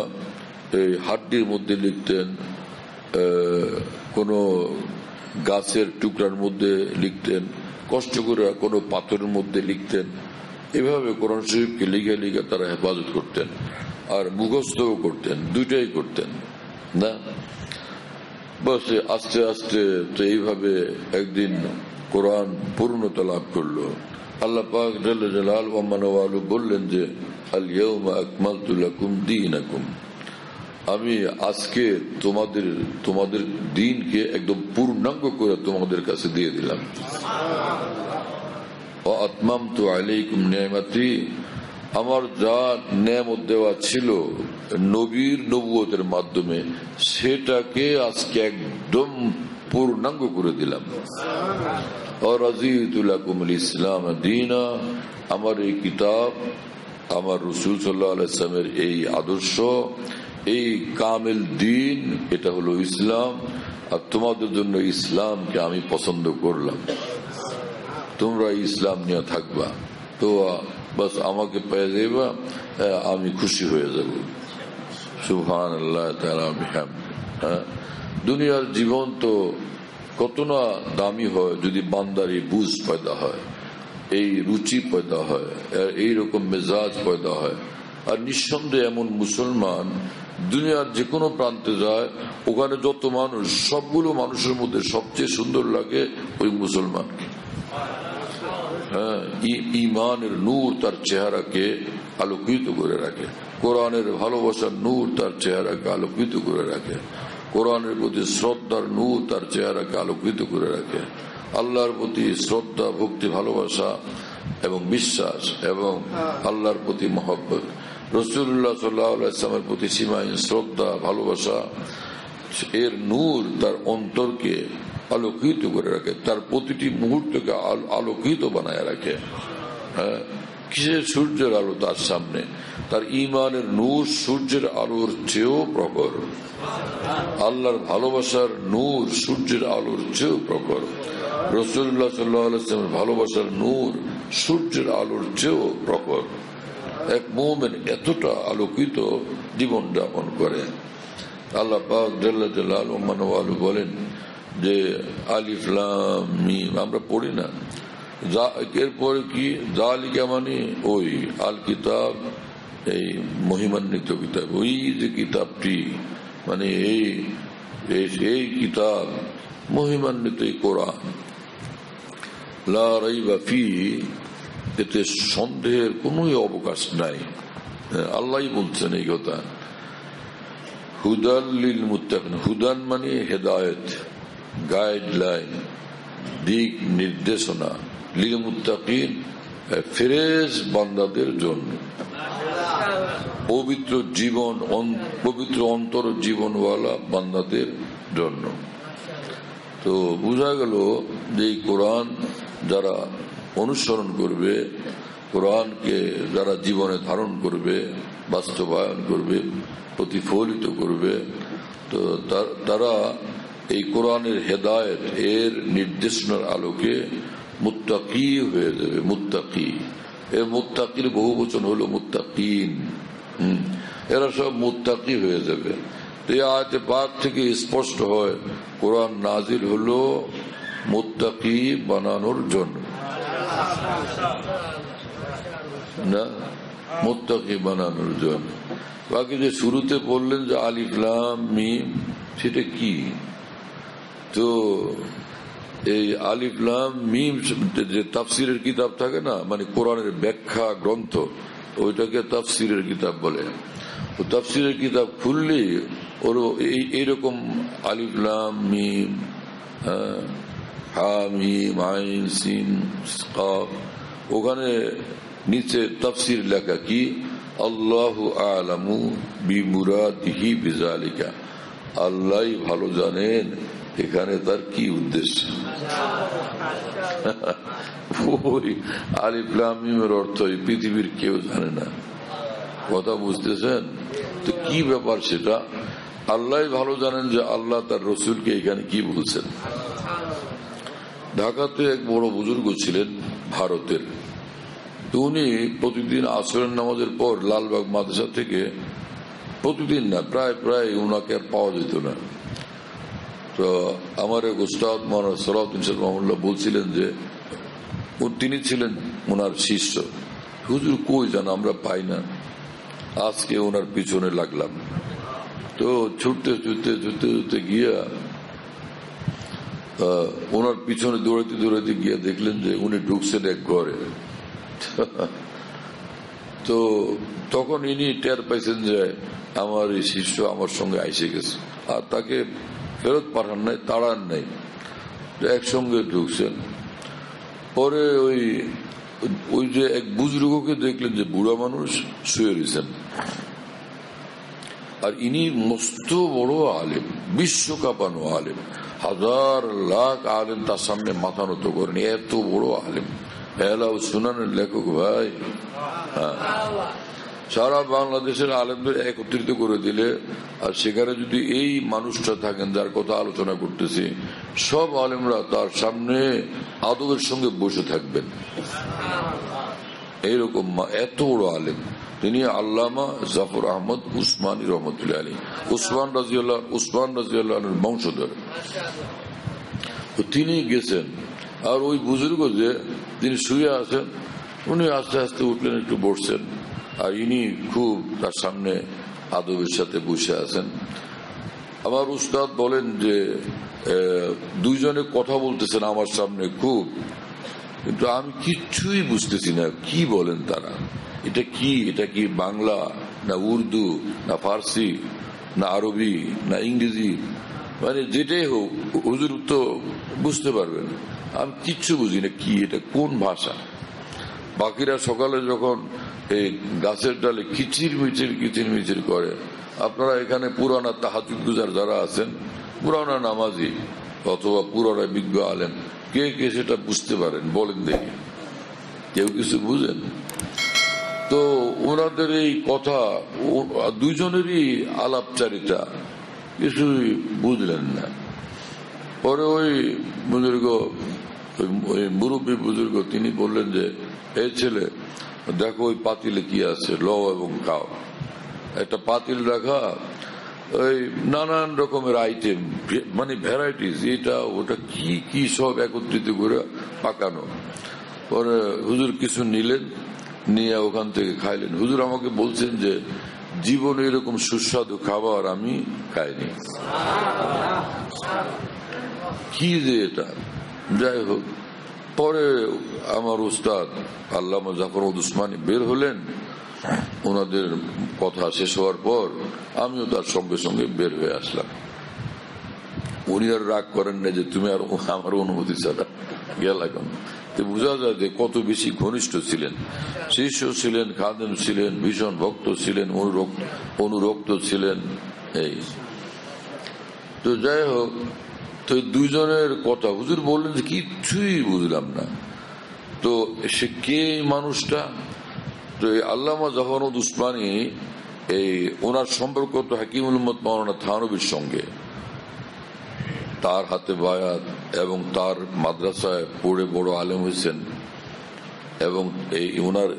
এই হাড্ডির মধ্যে লিখতেন, কোনো গাছের টুকরার মধ্যে লিখতেন, কষ্ট করে কোনো পাথরের মধ্যে লিখতেন। এভাবে কোরআন শরীফকে লিখে লিখে তারা হেফাজত করতেন, আর মুখস্থও করতেন, দুইটাই করতেন না। বাস আস্তে আস্তে তো এইভাবে একদিন কোরআন পূর্ণতা লাভ করলো। আল্লাহ পাক জাল্লা জালালুহু ওয়া মানওয়ালু বললেন যে আল ইয়াউমা আকমালতু লাকুম দীনাকুম, আমি আজকে তোমাদের দ্বীনকে একদম পূর্ণাঙ্গ করে তোমাদের কাছে দিয়ে দিলাম। আতমামতু আলাইকুম নি'মাতি, আমার যা নেয়ামত দেওয়া ছিল নবীর নবুয়তের মাধ্যমে, সেটাকে আজকে একদম পূর্ণাঙ্গ করে দিলাম। রাযীতু লাকুমুল ইসলাম দীনা, আমার এই কিতাব, আমার রাসূল সাল্লাল্লাহু আলাইহি ওয়াসাল্লামের এই আদর্শ, এই কামিল দ্বীন, এটা হলো ইসলাম, আর তোমাদের জন্য ইসলামকে আমি পছন্দ করলাম, তোমরা ইসলাম নিয়ে থাকবা, তো বাস আমাকে পেয়ে যাইবা, আমি খুশি হয়ে যাব। সুবহানাল্লাহ তাআলা বিহামদিহি। দুনিয়ার জীবন তো কত না দামি হয় যদি বান্দার এই বুঝ পয়দা হয়, এই রুচি পয়দা হয়, এইরকম মেজাজ পয়দা হয়। আর নিঃসন্দেহে এমন মুসলমান দুনিয়ার যে কোনো প্রান্তে যায়, ওখানে যত মানুষ, সবগুলো মানুষের মধ্যে সবচেয়ে সুন্দর লাগে ওই মুসলমানকে। ঈমানের নূর তার চেহারাকে আলোকিত করে রাখে, কোরআনের ভালোবাসার নূর তার চেহারাকে আলোকিত করে রাখে, কোরআনের প্রতি শ্রদ্ধার নূর তার চেহারাকে আলোকিত করে রাখে, আল্লাহর প্রতি শ্রদ্ধা, ভক্তি, ভালোবাসা এবং বিশ্বাস, এবং আল্লাহর প্রতি মহব্বত, রাসূলুল্লাহ সাল্লাল্লাহু আলাইহি ওয়াসাল্লামের প্রতি সীমাহীন শ্রদ্ধা, ভালোবাসা, এর নূর তার অন্তরকে আলোকিত করে রাখে, তার প্রতিটি মুহূর্তকে আলোকিত বানায় রাখে। কিসের সূর্যের আলো তার সামনে? তার ঈমানের নূর সূর্যের আলোর চেয়েও প্রখর, আল্লাহর ভালোবাসার নূর সূর্যের আলোর চেয়েও প্রখর, রাসূলুল্লাহ সাল্লাল্লাহু আলাইহি ওয়াসাল্লামের ভালোবাসার নূর সূর্যের আলোর চেয়েও প্রখর। এক মুমিন এতটা আলোকিত জীবন যাপন করে। আল্লাহ পাক জাল্লা জালালুহু ওয়া মানওয়ালু বলেন যে আলিফ লাম মিম আমরা পড়ি না, এরপরে কি যালিকা মানে ওই আল কিতাব, এই মহিমান্বিত কিতাব, ওই যে কিতাবটি মানে এই কিতাব মহিমান্বিত এই কোরআন, লা রাইবা ফিহি, এতে সন্দেহের কোন অবকাশ নাই। আল্লাহ বলছেন এই কথা। হুদাল লিল মুত্তাকিন, হুদান মানে হেদায়েত, গাইডলাইন, দিক নির্দেশনা, লিল মুত্তাকিন ফেরেজ বান্দাদের জন্য, পবিত্র জীবন, পবিত্র অন্তর জীবনওয়ালা বান্দাদের জন্য। তো বোঝা গেল যে এই কোরআন যারা অনুসরণ করবে, কোরআনকে যারা জীবনে ধারণ করবে, বাস্তবায়ন করবে, প্রতিফলিত করবে, তো তারা এই কোরআনের হেদায়েত এর নির্দেশনার আলোকে মুত্তাকি হয়ে যাবে। মুত্তাকি, এর মুত্তাকির বহু বচন হলো মুত্তাকিন, এরা সব মুত্তাকি হয়ে যাবে। তো এই আয়াতে পাক থেকে স্পষ্ট হয় কোরআন নাজিল হলো মুত্তাকি বানানোর জন্য, না মুত্তাকি বানানোর জন্য। বাকি যে শুরুতে বললেন যে আলিফ লাম মিম, সেটা কি? তো এই আলিফ লাম মিম যে তাফসিরের কিতাব থাকে না, মানে কোরআনের ব্যাখ্যা গ্রন্থ, ওইটাকে তাফসিরের কিতাব বলে। তো তাফসিরের কিতাব খুললে ওর এইরকম আলিফ লাম মিম, হা মিম আইন সিন কাফ, ওখানে নিচে তাফসির লেখা কি, আল্লাহু আ'লামু বিমুরাদিহি বিযালিকা, আল্লাহ ভালো জানেন এখানে তার কি উদ্দেশ্য। ওই আলিফ লাম মিমের অর্থ পৃথিবীর কেউ জানে না, কথা বুঝতেছেন? তো কি ব্যাপার সেটা আল্লাহ ভালো জানেন, যে আল্লাহ তার রসুলকে এখানে কি বলছেন। ঢাকাতে এক বড় বুজুর্গ ছিলেন ভারতের, উনি প্রতিদিন আসরের নামাজের পর লালবাগ মাদ্রাসা থেকে, প্রতিদিন না প্রায় উনাকে আর পাওয়া যেত না। তো আমার এক উস্তাদ মাওলানা সালাউদ্দিন সাহেব রহমাতুল্লাহ বলছিলেন যে তিনি ছিলেন ওনার শিষ্য, হুজুর কই জান আমরা পাই না। আজকে ওনার পিছনে লাগলাম, তো ছুটতে ছুটতে ছুটতে ছুটতে গিয়া ওনার পিছনে দৌড়াইতে গিয়ে দেখলেন যে উনি ঢুকছেন এক ঘরে। তো তখন ইনি টের পাইছেন যে আমার এই শিষ্য আমার সঙ্গে আইসে গেছে, আর তাকে ফেরত পাঠান নাই, তাড়ান নাই, একসঙ্গে ঢুকছেন। পরে ওই যে এক বুজুর্গকে দেখলেন যে বুড়া মানুষ শুয়ে রয়েছেন, আর ইনি মস্ত বড় আলেম, বিশ্ব কাঁপানো আলেম, হাজার লাখ আলেম তার সামনে মাথা নত করেন, এত বড় আলেম, সুনানের লেখক ভাই। সারা বাংলাদেশের আলেমদের একত্রিত করে দিলে, আর সেখানে যদি এই মানুষটা থাকেন যার কথা আলোচনা করতেছি, সব আলেমরা তার সামনে আদবের সঙ্গে বসে থাকবেন। এইরকম এত বড় আলেম তিনি আল্লামা জাফর আহমদ উসমানী রহমতুল্লাহ আলী, উসমান রাজিয়াল্লাহর বংশধর। তিনি গেছেন, আর ওই বুজুর্গ যে তিনি শুয়ে আছেন, উনি আস্তে আস্তে উঠলেন, একটু বসছেন, আর ইনি খুব তার সামনে আদবের সাথে বসে আছেন। আমার উস্তাদ বলেন যে দুইজনে কথা বলতেছেন আমার সামনে খুব, কিন্তু আমি কিচ্ছুই বুঝতেছি না কি বলেন তারা। এটা কি বাংলা না উর্দু না ফার্সি না আরবি না ইংরেজি, মানে যেটাই হোক হুজুর তো বুঝতে পারবেন, আমি কিচ্ছু বুঝি না কি এটা কোন ভাষা। বাকিরা সকালে যখন এই গাছের ডালে কিচির মিচির করে, আপনারা এখানে পুরানা তাহাজ্জুদ গুজার যারা আছেন, পুরানা নামাজি অথবা পুরানা বিজ্ঞ আলেম, কে কে সেটা বুঝতে পারেন বলেন দেখি, কেউ কিছু বুঝেন? তো ওনাদের এই কথা দুইজনেরই আলাপচারিতা কিছুই বুঝলেন না। পরে ওই মুরব্বী বুজুর্গ তিনি বললেন যে এই ছেলে দেখো ওই পাতিলে কি আছে, লও এবং খাও। একটা পাতিল রাখা, ওই নানান রকমের আইটেম, মানে ভ্যারাইটিস, এটা ওটা কি কি সব একত্রিত করে পাকানো। পরে হুজুর কিছু নিলেন, নিয়ে ওখান থেকে খাইলেন। হুজুর আমাকে বলছেন যে জীবনে এরকম সুস্বাদু খাবার আমি খাইনি। কি যে এটা, যাই হোক। পরে আমার উস্তাদ আল্লামা জাফর উসমানী বের হলেন। ওনাদের কথা শেষ হওয়ার পর আমিও তার সঙ্গে সঙ্গে বের হয়ে আসলাম। উনি আর রাগ করেন না যে তুমি আর আমার অনুমতি ছাড়া গেলাম। বোঝা যায় যে কত বেশি ঘনিষ্ঠ ছিলেন, শিষ্য ছিলেন, খাদেম ছিলেন, ভীষণ ভক্ত ছিলেন, অনুরক্ত ছিলেন। এই তো যাই হোক, তো দুইজনের কথা হুজুর বললেন যে কিছুই বুঝলাম না। তো সে কে মানুষটা? তো এই আল্লামা জাফর উসমানী, এই ওনার সম্পর্ক তো হাকিমুল উম্মত মাওলানা থানভীর সঙ্গে। তার হাতে বায়াত এবং তার মাদ্রাসায় পড়ে বড় আলেম হয়েছেন। এবং এই ওনার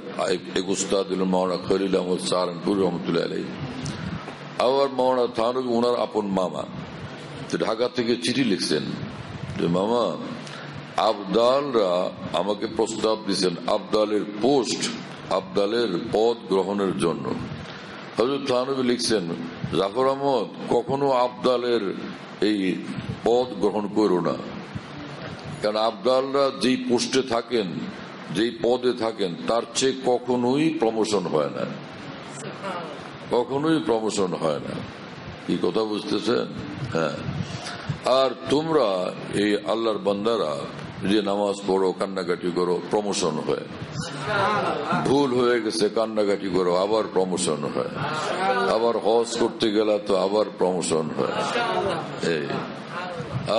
এক উস্তাদ মাওলানা খলিল আহমদ সাহারানপুর রহমতুল্লাহ আলাইহি, আবার মাওলানা থানভী ওনার আপন মামা। ঢাকা থেকে চিঠি লিখছেন যে মামা, আবদালরা আমাকে প্রস্তাব দিচ্ছেন আবদালের পোস্ট, আবদালের পদ গ্রহণের জন্য। হযরত থানভী লিখছেন, জাফর আহমদ কখনো আবদালের এই পদ গ্রহণ করো না, কারণ আবদালরা যেই পোস্টে থাকেন, যেই পদে থাকেন, তার চেয়ে কখনোই প্রমোশন হয় না, কখনোই প্রমোশন হয় না। কি কথা বুঝতেছেন? হ্যাঁ। আর তোমরা এই আল্লাহর বান্দারা যে নামাজ পড়ো, কান্নাকাটি করো, প্রমোশন হয়। ভুল হয়ে গেছে, কান্নাকাটি করো, আবার প্রমোশন হয়। আবার হজ করতে গেলে তো আবার প্রমোশন হয়। এই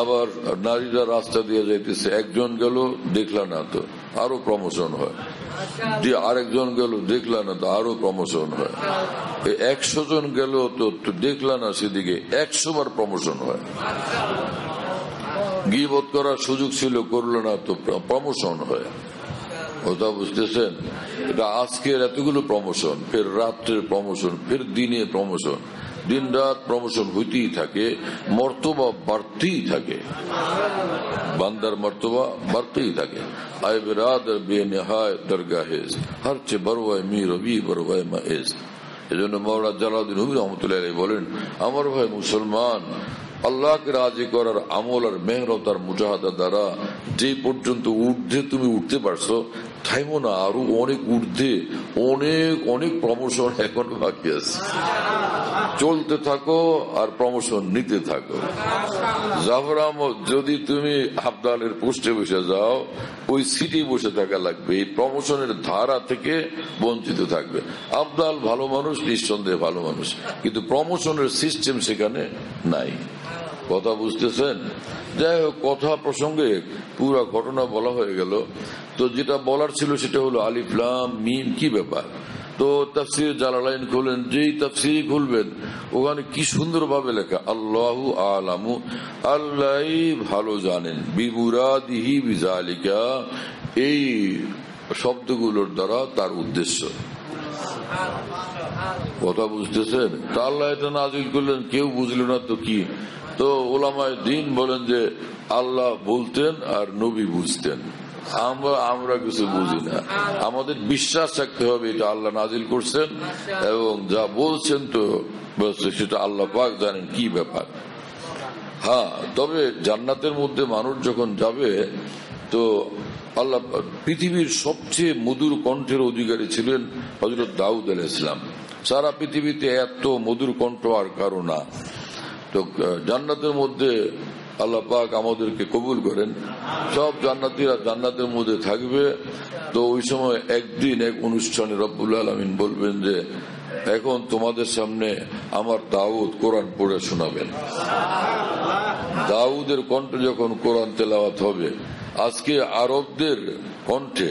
আবার নারীরা রাস্তা দিয়ে যাইতেছে, একজন গেল দেখলা না তো আরো প্রমোশন হয়, আরেকজন গেল দেখলা না তো আরো প্রমোশন হয়। 100 জন গেল তো দেখলা না সেদিকে 100 বার প্রমোশন হয়। গীবত করার সুযোগ ছিল, করলো না তো প্রমোশন হয়। কথা বুঝতেছেন? এটা আজকের এতগুলো প্রমোশন, ফের রাত্রের প্রমোশন, ফের দিনে প্রমোশন, দিন রাত প্রমোশন হইতেই থাকে, মর্তবা বাড়তেই থাকে, বান্দার মর্তবা বাড়তেই থাকে। আয় বেরাদর বেনেহায় দরগাহেজ, হর চে বরওয়ায় মি রবি বরওয়ায় মায়েজ। এজন্য মাওলানা জালালউদ্দিন রুমি রাহমাতুল্লাহ আলাইহি বলেন, আমার ভাই মুসলমান, আল্লাহকে রাজি করার আমল আর মেহনত আর মুজাহাদা দ্বারা যে পর্যন্ত ঊর্ধ্বে তুমি উঠতে পারছো, থাইমো না, আরো অনেক ঊর্ধ্বে, অনেক অনেক প্রমোশন এখন বাকি আছে। চলতে থাকো আর প্রমোশন নিতে থাকো। জাফর আহমদ, যদি তুমি আবদালের পোস্টে বসে যাও, ওই সিটি বসে থাকা লাগবে, এই প্রমোশনের ধারা থেকে বঞ্চিত থাকবে। আবদাল ভালো মানুষ, নিঃসন্দেহে ভালো মানুষ, কিন্তু প্রমোশনের সিস্টেম সেখানে নাই। কথা বুঝতেছেন? যাই হোক, কথা প্রসঙ্গে পুরা ঘটনা বলা হয়ে গেল। তো যেটা বলার ছিল সেটা হলো আলিফ লাম মিম কি ব্যাপার। তো তাফসীর জালালাইন খুললেন, যেই তাফসীর খুলবেন ওখানে কি সুন্দর ভাবে লেখা, আল্লাহু আলামু, আল্লাহই ভালো জানেন, বিমুরাদিহি বিযালিকা, এই শব্দগুলোর দ্বারা তার উদ্দেশ্য। কথা বুঝতেছেন? তা আল্লাহ এটা নাযিল করলেন, কেউ বুঝলো না তো কি। তো উলামায়ে দ্বীন বলেন যে আল্লাহ বলতেন আর নবী বুঝতেন, আমরা কিছু বুঝি না। আমাদের বিশ্বাস রাখতে হবে এটা আল্লাহ নাজিল করছেন এবং যা বলছেন তো সেটা আল্লাহ পাক জানেন কি ব্যাপার। হ্যাঁ, তবে জান্নাতের মধ্যে মানুষ যখন যাবে, তো আল্লাহ, পৃথিবীর সবচেয়ে মধুর কণ্ঠের অধিকারী ছিলেন হযরত দাউদ আলাইহিস সালাম। সারা পৃথিবীতে এত মধুর কণ্ঠ আর কারো না। তো জান্নাতের মধ্যে আল্লাহ পাক আমাদেরকে কবুল করেন। সব জান্নাতীরা জান্নাতের মধ্যে থাকবে। তো ওই সময় একদিন এক অনুষ্ঠানে রব্বুল আলামিন বলবেন যে এখন তোমাদের সামনে আমার দাউদ কোরআন পড়ে শোনাবেন। দাউদের কণ্ঠে যখন কোরআন তেলাওয়াত হবে, আজকে আরবদের কণ্ঠে,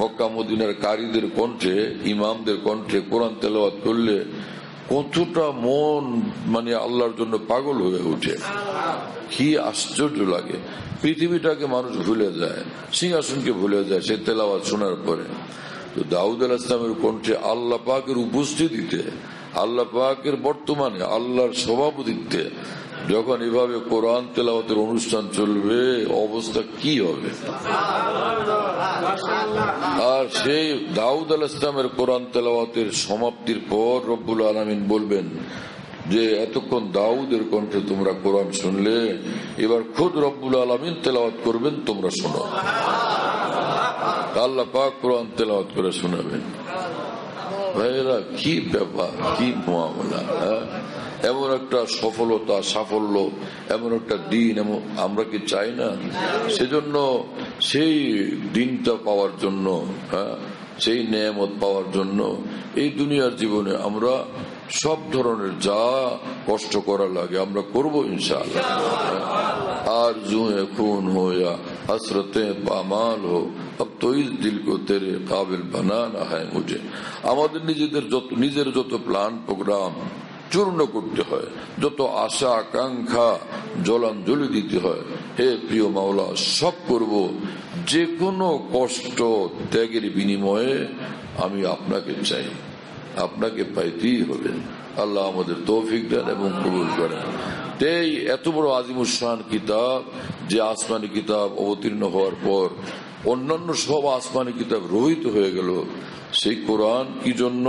মক্কা মদিনার কারীদের কণ্ঠে, ইমামদের কণ্ঠে কোরআন তেলাওয়াত করলে কতটা মন মানে আল্লাহর জন্য পাগল হয়ে ওঠে, কি আশ্চর্য লাগে। পৃথিবীটাকে মানুষ ভুলে যায়, সিংহাসনকে ভুলে যায় সে তেলাওয়াত শোনার পরে। তো দাউদ আলাইহিস সালামের কণ্ঠে আল্লাহ পাকের উপস্থিতিতে আল্লাহ পাকের বর্তমানে আল্লাহর সভাপতিত্বে যখন এভাবে কোরআন তেলাওয়াতের অনুষ্ঠান চলবে, অবস্থা কি হবে? আর সেই দাউদ আলাইহিস সালামের কোরআন তেলাওয়াতের সমাপ্তির পর রব্বুল আলামিন বলবেন যে এতক্ষণ দাউদের কণ্ঠে তোমরা কোরআন শুনলে, এবার খুদ রব্বুল আলামিন তেলাওয়াত করবেন, তোমরা শোনো। আল্লাহ পাক কোরআন তেলাওয়াত করে শোনাবেন। ভাইয়েরা, কি ব্যাপার, কি মুআমালা! এমন একটা সফলতা, সাফল্য, এমন একটা দিন আমরা কি চাই না? সেজন্য সেই দিনটা পাওয়ার জন্য, সেই নেয়ামত পাওয়ার জন্য এই দুনিয়ার জীবনে আমরা সব ধরনের যা কষ্ট করা লাগে আমরা করবো ইনশাআল্লাহ। আর জুয়ে খুন হো या हसरतें पामाल हो, अब तो इस दिल को तेरे काबिल बनाना है मुझे। আমাদের নিজের যত প্ল্যান প্রোগ্রাম চূর্ণ করতে হয়, যত আশা আকাঙ্ক্ষা জলাঞ্জলি দিতে হয়, হে প্রিয় মাওলা, সব করব। যে কোনো কষ্ট ত্যাগের বিনিময়ে আমি আপনাকে চাই, আপনাকে পাইতেই হবে। আল্লাহ আমাদের তৌফিক দেন এবং কবুল করেন। এই এত বড় আজিমুশান কিতাব, যে আসমানি কিতাব অবতীর্ণ হওয়ার পর অন্যান্য সব আসমানি কিতাব রহিত হয়ে গেল, সেই কোরআন কি জন্য?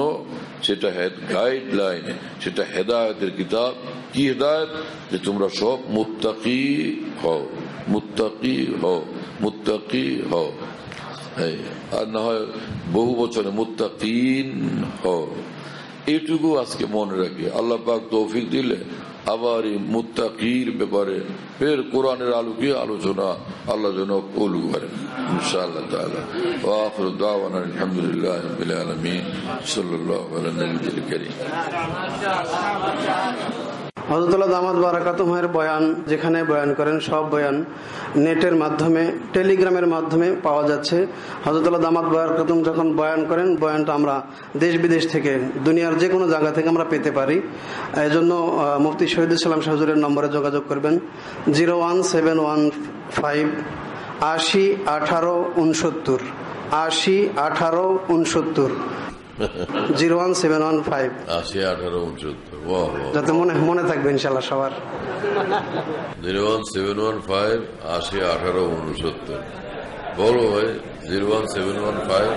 সেটা গাইডলাইন, সেটা হেদায়েতের কিতাব। কি হেদায়েত? যে তোমরা সব মুত্তাকি হও, মুত্তাকি হও, মুত্তাকি হও। আর না হয় বহু বছরে মুত্তাকিন হও। এইটুকু আজকে মনে রাখি। আল্লাহ পাক তৌফিক দিলে আবার এই মুত্তাকির ব্যাপারে ফের কোরআনের আলোকে আলোচনা আল্লাহ যেন কবুল করেন ইনশাআল্লাহ তাআলা। ওয়া আখিরু দাওয়ানা আলহামদুলিল্লাহি রাব্বিল আলামিন। সাল্লাল্লাহু আলা নবিয়িল কারীম। হযরতুল্লাহ দামাত বারাকাতুহুর বয়ান, যেখানে বয়ান করেন, সব বয়ান নেটের মাধ্যমে, টেলিগ্রামের মাধ্যমে পাওয়া যাচ্ছে। হযরতুল্লাহ দামাত বারাকাতুহু যখন বয়ান করেন, বয়ানটা আমরা দেশ বিদেশ থেকে, দুনিয়ার যে কোনো জায়গা থেকে আমরা পেতে পারি। এই জন্য মুফতি শহীদুল ইসলাম হুজুরের নম্বরে যোগাযোগ করবেন 01715 80 18 69 80 18 69 01715 80 18 69। যাতে মনে থাকবে ইনশাআল্লাহ সবার। 01715 80 18 69। বলো ভাই, 01715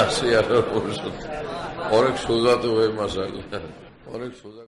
80 18 69। অনেক সোজা তো ভাই, মাশাআল্লাহ, অনেক সোজা।